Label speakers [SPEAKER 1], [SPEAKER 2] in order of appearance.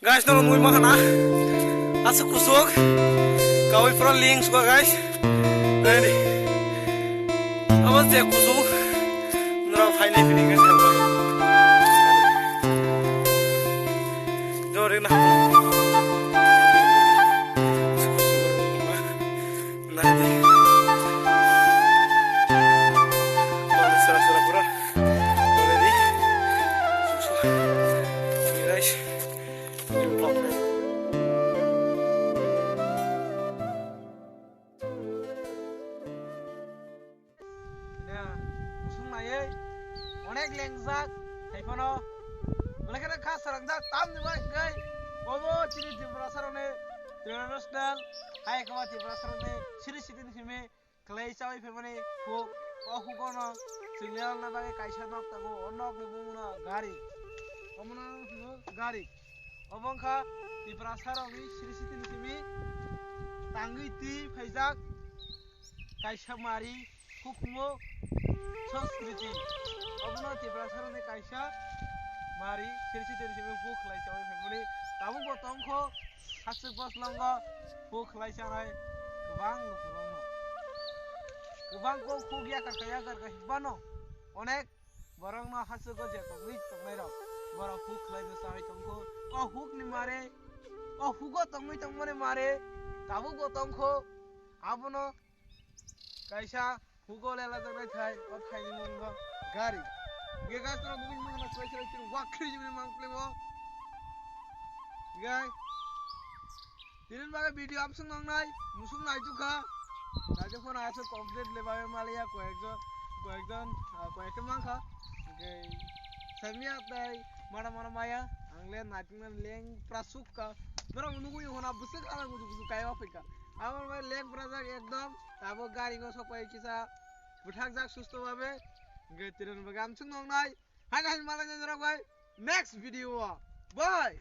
[SPEAKER 1] Guys, nang muy mahana. Asa kusog. Kawai pro links ko guys. Ready. Awas dia kusog. Nara final finish guys. Jore na. Nanti. Mana sera pura. Ready. Guys. অনেক লেংজাক সেইফানো বলেখানে খাস সারাংজাক তাম দিবাই গাই ওবো চিনি Tripura সারনে international high কমা ত্রিপুরা সারনে সিরি সিটিন ফিমে ক্লাই চাই ফেমানে ফুক ও ফুকনো signal না বাগে কাইসা knock তাগো অনক নিবুনা গাড়ি অমনা গাড়ি অবংখা ত্রিপুরা সারনি সিরি সিটিন ফিমে তাঙ্গি তি ফাইজাক কাইসা মারি ফুকমো संस्कृति अबनो त्रिपुरा सारनि कायसा मारि सिरसि तेरसिबो बुखलायसा फैबोनि दाबो गतंखौ हासु बसलंग बुखलायसानाय गोबां लुखुरंनो गोबांखौ खुगिया कारखाया गारगासिबानो अनेक बरंनो हासुखौ जेतंनि तंनायराव बरा बुखलायनो साय तंखौ अ हुकनि मारे अ हुगो तंनि तंमने मारे दाबो गतंखौ आबनो कायसा Hugo lela jangai thai or thaini mungo gari ge guys toro bugin mangna special tin wakri jibni mangple mo guys tinin baga video option nangnai musung nai tukha naje phone আছে complete lebabe malia কয়েকজন mangkha ge samia tai mana maya angle natingna leng prasukka mera unugu hona busuk ala gudu kai ofika আমার ভাই leg ব্রাজার একদম তাবো গাড়ি গো সপাই কিসা বুঠাক যাক সুস্থ ভাবে গেতিরেন বাগাম Sung নং নাই হাই হাই মালা জানরা ভাই নেক্সট ভিডিও বাই